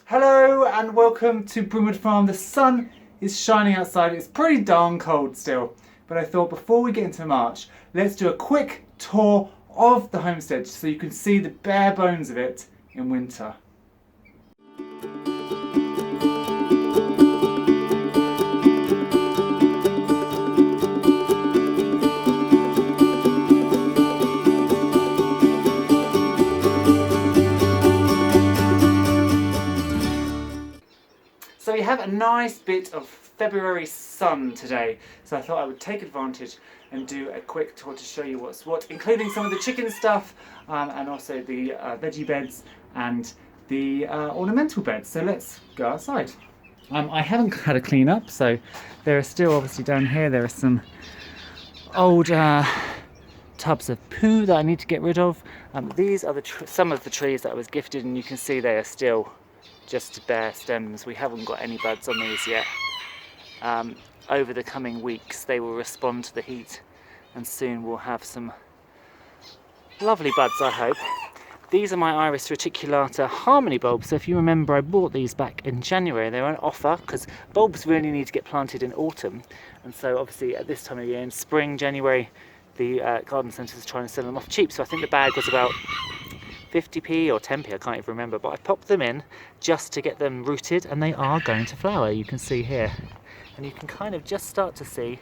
Hello and welcome to Brimwood Farm. The sun is shining outside. It's pretty darn cold still, but I thought before we get into March, let's do a quick tour of the homestead so you can see the bare bones of it in winter. So we have a nice bit of February sun today, so I thought I would take advantage and do a quick tour to show you what's what, including some of the chicken stuff and also the veggie beds and the ornamental beds. So let's go outside. I haven't had a clean up, so there are still obviously down here there are some old tubs of poo that I need to get rid of. These are some of the trees that I was gifted, and you can see they are still just bare stems. We haven't got any buds on these yet. Over the coming weeks they will respond to the heat and soon we'll have some lovely buds, I hope. These are my Iris Reticulata harmony bulbs. So if you remember, I bought these back in January. They were on offer because bulbs really need to get planted in autumn, and so obviously at this time of year in spring, January, the garden centres are trying to sell them off cheap. So I think the bag was about 50p or 10p, I can't even remember, but I popped them in just to get them rooted, and they are going to flower. You can see here, and you can kind of just start to see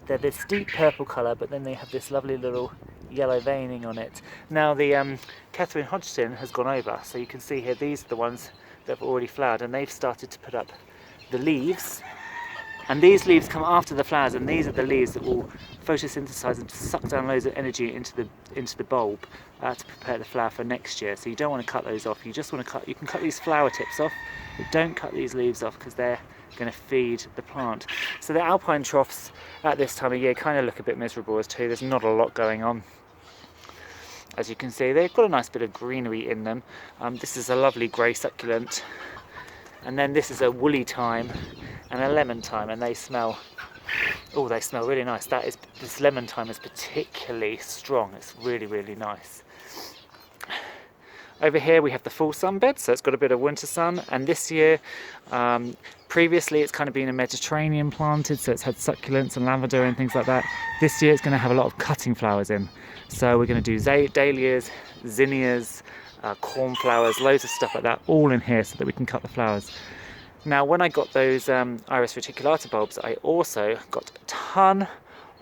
they're this deep purple colour, but then they have this lovely little yellow veining on it. Now the Catherine Hodgson has gone over, so you can see here these are the ones that have already flowered, and they've started to put up the leaves, and these leaves come after the flowers, and these are the leaves that will photosynthesize and suck down loads of energy into the bulb to prepare the flower for next year. So you don't want to cut those off. You just want to you can cut these flower tips off, but don't cut these leaves off because they're going to feed the plant. So the alpine troughs at this time of year kind of look a bit miserable as too. There's not a lot going on. As you can see, they've got a nice bit of greenery in them. This is a lovely grey succulent, and then this is a woolly thyme and a lemon thyme, and they smell really nice. This lemon thyme is particularly strong. It's really nice. Over here we have the full sun bed, so it's got a bit of winter sun, and this year, previously it's kind of been a Mediterranean planted, so it's had succulents and lavender and things like that. This year it's going to have a lot of cutting flowers in, so we're going to do dahlias, zinnias, cornflowers, loads of stuff like that, all in here so that we can cut the flowers. Now when I got those Iris Reticulata bulbs, I also got a ton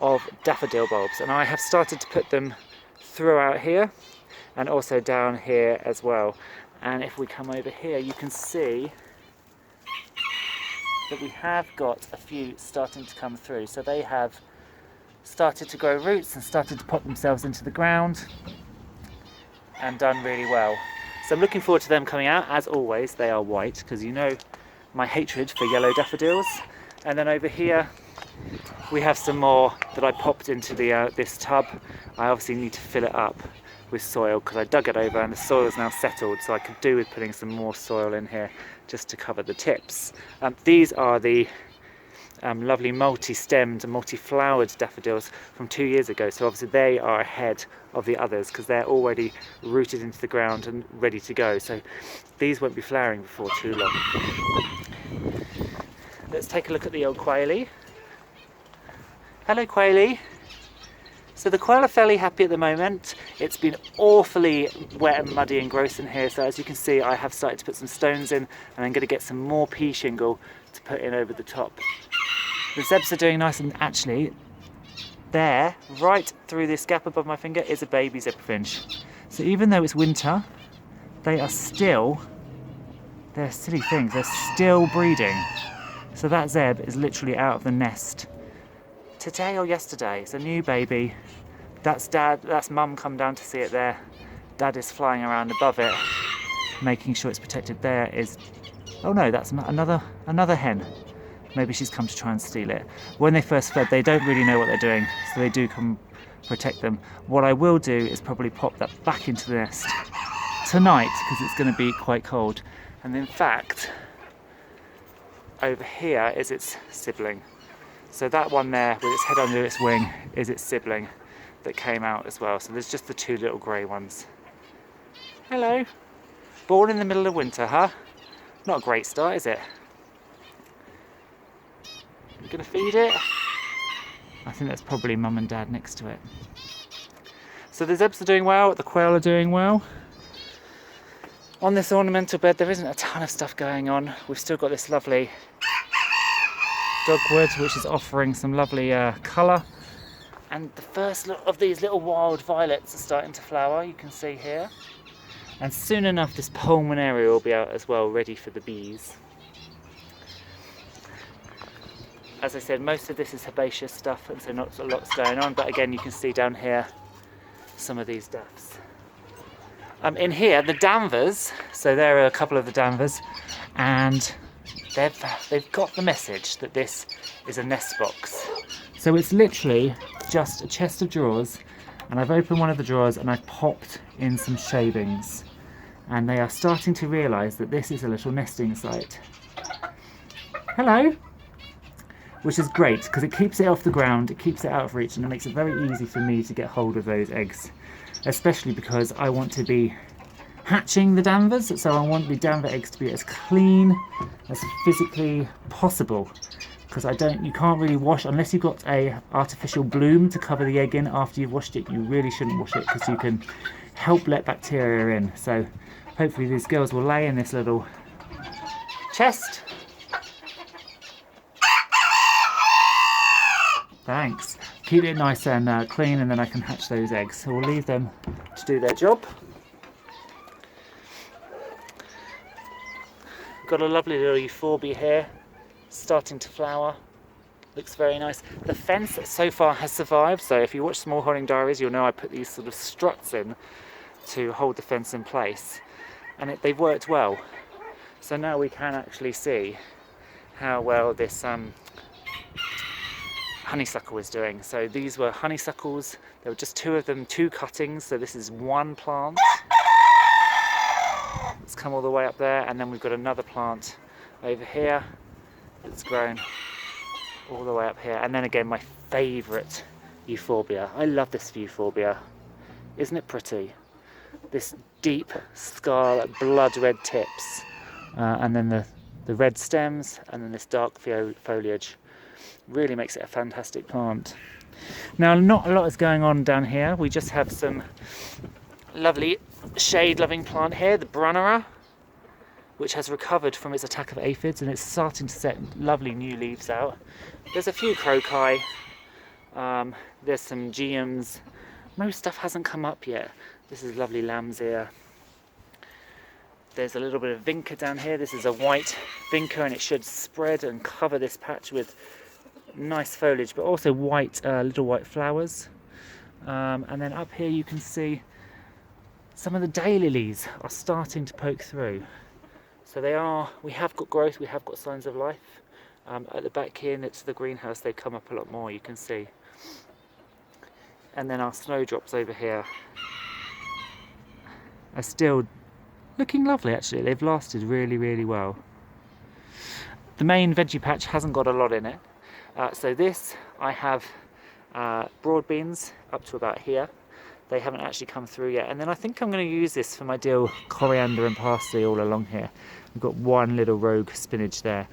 of daffodil bulbs, and I have started to put them throughout here and also down here as well. And if we come over here, you can see that we have got a few starting to come through. So they have started to grow roots and started to pop themselves into the ground and done really well. So I'm looking forward to them coming out. As always, they are white because you know my hatred for yellow daffodils. And then over here we have some more that I popped into this tub. I obviously need to fill it up with soil because I dug it over and the soil is now settled, so I could do with putting some more soil in here just to cover the tips. These are the lovely multi-stemmed and multi-flowered daffodils from 2 years ago, so obviously they are ahead of the others because they're already rooted into the ground and ready to go, so these won't be flowering before too long. Let's take a look at the old quailey. Hello quailey. So the quail are fairly happy at the moment. It's been awfully wet and muddy and gross in here, so as you can see I have started to put some stones in, and I'm going to get some more pea shingle to put in over the top. The zebs are doing nice, and actually there, right through this gap above my finger, is a baby zebrafinch. So even though it's winter, they're silly things, they're still breeding. So that zeb is literally out of the nest today or yesterday. It's a new baby. That's dad, that's mum come down to see it there. Dad is flying around above it, making sure it's protected. There is, oh no, that's another hen. Maybe she's come to try and steal it. When they first fed, they don't really know what they're doing, so they do come protect them. What I will do is probably pop that back into the nest tonight because it's going to be quite cold. And in fact, over here is its sibling. So that one there with its head under its wing is its sibling that came out as well. So there's just the two little grey ones. Hello. Born in the middle of winter, huh? Not a great start, is it? You gonna feed it? I think that's probably mum and dad next to it. So the zebras are doing well, the quail are doing well. On this ornamental bed there isn't a ton of stuff going on. We've still got this lovely dogwood which is offering some lovely colour. And the first of these little wild violets are starting to flower, you can see here. And soon enough this pulmonaria will be out as well, ready for the bees. As I said, most of this is herbaceous stuff and so not a lot's going on, but again you can see down here some of these daffs. In here, the Danvers, so there are a couple of the Danvers, and they've got the message that this is a nest box. So it's literally just a chest of drawers, and I've opened one of the drawers and I've popped in some shavings. And they are starting to realise that this is a little nesting site. Hello! Which is great, because it keeps it off the ground, it keeps it out of reach, and it makes it very easy for me to get hold of those eggs. Especially because I want to be hatching the Danvers, so I want the Danver eggs to be as clean as physically possible. Because you can't really wash, unless you've got a artificial bloom to cover the egg in after you've washed it, you really shouldn't wash it because you can help let bacteria in. So hopefully these girls will lay in this little chest. Thanks. Keep it nice and clean, and then I can hatch those eggs. So we'll leave them to do their job. Got a lovely little euphorbia here, starting to flower. Looks very nice. The fence so far has survived, so if you watch Smallholding Diaries you'll know I put these sort of struts in to hold the fence in place, and they've worked well. So now we can actually see how well this honeysuckle is doing. So these were honeysuckles, there were just two of them, two cuttings, so this is one plant. It's come all the way up there, and then we've got another plant over here that's grown all the way up here. And then again, my favourite euphorbia. I love this euphorbia. Isn't it pretty? This deep scarlet blood red tips, and then the red stems, and then this dark foliage. Really makes it a fantastic plant. Now, not a lot is going on down here. We just have some lovely shade-loving plant here, the Brunnera, which has recovered from its attack of aphids, and it's starting to set lovely new leaves out. There's a few croci, there's some geums. Most stuff hasn't come up yet. This is lovely lamb's ear. There's a little bit of vinca down here. This is a white vinca, and it should spread and cover this patch with nice foliage, but also white, little white flowers. And then up here you can see some of the daylilies are starting to poke through. So we have got growth, we have got signs of life. At the back here next to the greenhouse they come up a lot more, you can see. And then our snowdrops over here are still looking lovely actually. They've lasted really, really well. The main veggie patch hasn't got a lot in it. So this, I have broad beans up to about here. They haven't actually come through yet. And then I think I'm going to use this for my dill, coriander and parsley all along here. I've got one little rogue spinach there.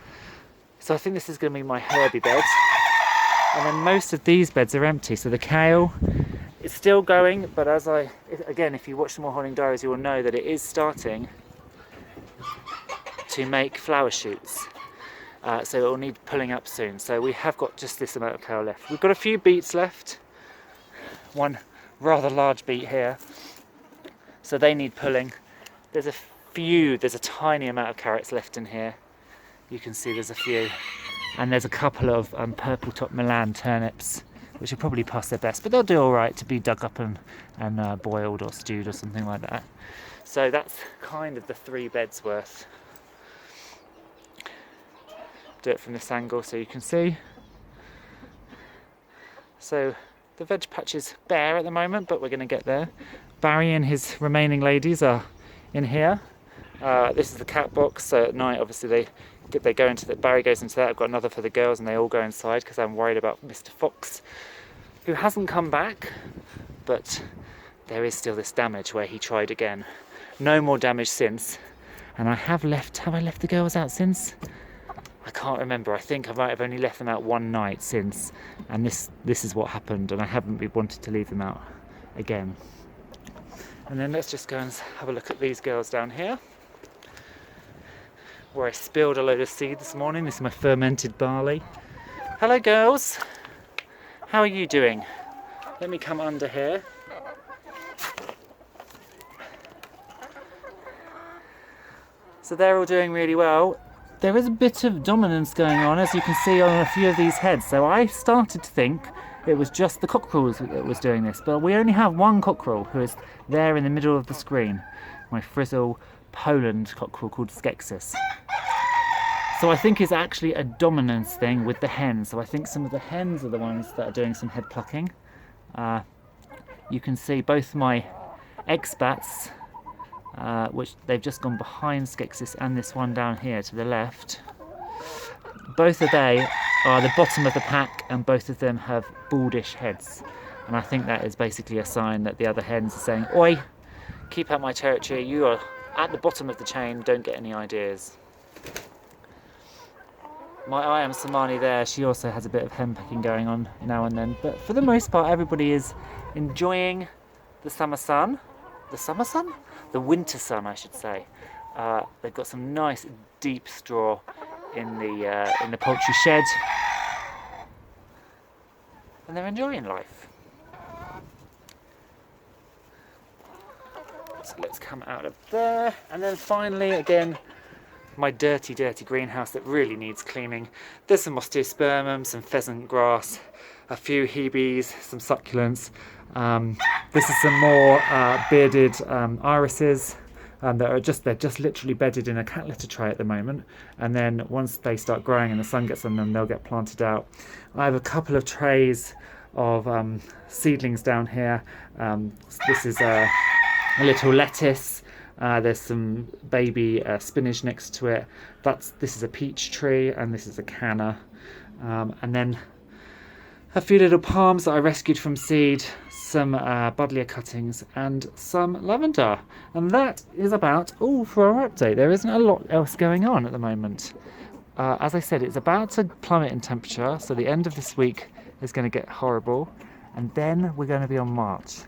So I think this is going to be my herby beds. And then most of these beds are empty. So the kale is still going, but again, if you watch the Smallholding Diaries, you will know that it is starting to make flower shoots. So it will need pulling up soon. So we have got just this amount of kale left. We've got a few beets left. One rather large beet here. So they need pulling. There's a tiny amount of carrots left in here. You can see there's a few. And there's a couple of purple top Milan turnips, which are probably past their best, but they'll do all right to be dug up and boiled or stewed or something like that. So that's kind of the 3 beds worth. Do it from this angle so you can see. So the veg patch is bare at the moment, but we're going to get there. Barry and his remaining ladies are in here. This is the cat box, so at night obviously they go into that. Barry goes into that. I've got another for the girls, and they all go inside because I'm worried about Mr. Fox, who hasn't come back, but there is still this damage where he tried again. No more damage since, And have I left the girls out since? I can't remember. I think I might have only left them out one night since, and this is what happened, and I haven't wanted to leave them out again. And then let's just go and have a look at these girls down here, where I spilled a load of seed this morning. This is my fermented barley. Hello girls, how are you doing? Let me come under here. So they're all doing really well. There is a bit of dominance going on, as you can see on a few of these heads. So I started to think it was just the cockerels that was doing this, but we only have one cockerel who is there in the middle of the screen. My frizzle Poland cockerel called Skeksis. So I think it's actually a dominance thing with the hens. So I think some of the hens are the ones that are doing some head plucking. You can see both my expats, which they've just gone behind Skeksis, and this one down here to the left. Both of they are the bottom of the pack, and both of them have baldish heads. And I think that is basically a sign that the other hens are saying, "Oi, keep out my territory, you are at the bottom of the chain, don't get any ideas." My I am Samani there, she also has a bit of henpecking going on now and then. But for the most part, everybody is enjoying the summer sun. The summer sun? The winter sun, I should say. They've got some nice deep straw in the poultry shed, and they're enjoying life. So let's come out of there, and then finally, again, my dirty greenhouse that really needs cleaning. There's some osteospermum, some pheasant grass, a few hebes, some succulents. This is some more bearded irises that are they're just literally bedded in a cat litter tray at the moment, and then once they start growing and the sun gets on them, they'll get planted out. I have a couple of trays of seedlings down here. This is a little lettuce. There's some baby spinach next to it. This is a peach tree, and this is a canna. And then a few little palms that I rescued from seed, some buddleia cuttings, and some lavender. And that is about all for our update. There isn't a lot else going on at the moment. As I said, it's about to plummet in temperature, so the end of this week is going to get horrible, and then we're going to be on March.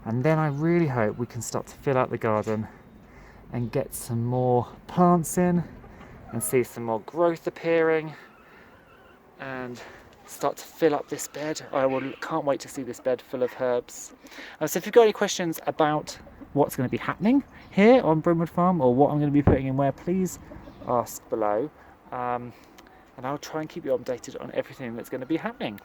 And then I really hope we can start to fill out the garden and get some more plants in and see some more growth appearing and start to fill up this bed. Can't wait to see this bed full of herbs. So if you've got any questions about what's going to be happening here on Brimwood Farm, or what I'm going to be putting in where, please ask below, and I'll try and keep you updated on everything that's going to be happening.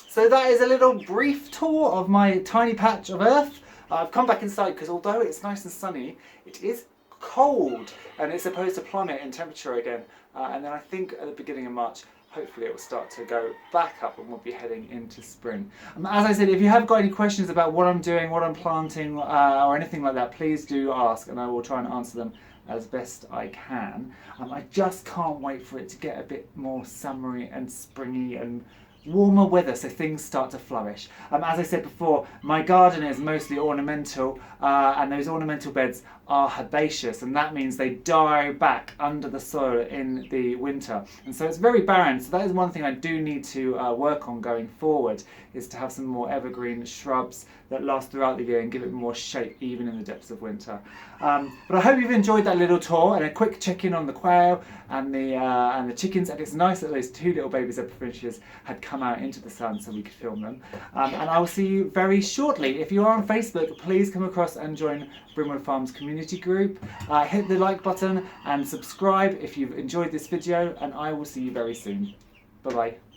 So that is a little brief tour of my tiny patch of earth. I've come back inside because although it's nice and sunny, it is cold, and it's supposed to plummet in temperature again. And then I think at the beginning of March, hopefully it will start to go back up and we'll be heading into spring. As I said, if you have got any questions about what I'm doing, what I'm planting, or anything like that, please do ask, and I will try and answer them as best I can. I just can't wait for it to get a bit more summery and springy and warmer weather, so things start to flourish. As I said before, my garden is mostly ornamental, and those ornamental beds are herbaceous, and that means they die back under the soil in the winter, and so it's very barren. So that is one thing I do need to work on going forward, is to have some more evergreen shrubs that last throughout the year and give it more shape even in the depths of winter. But I hope you've enjoyed that little tour and a quick check-in on the quail and the chickens, and it's nice that those two little baby zebra finches had come out into the sun so we could film them. And I will see you very shortly. If you are on Facebook, please come across and join Brimwood Farm's community group. Hit the like button and subscribe if you've enjoyed this video, and I will see you very soon. Bye bye.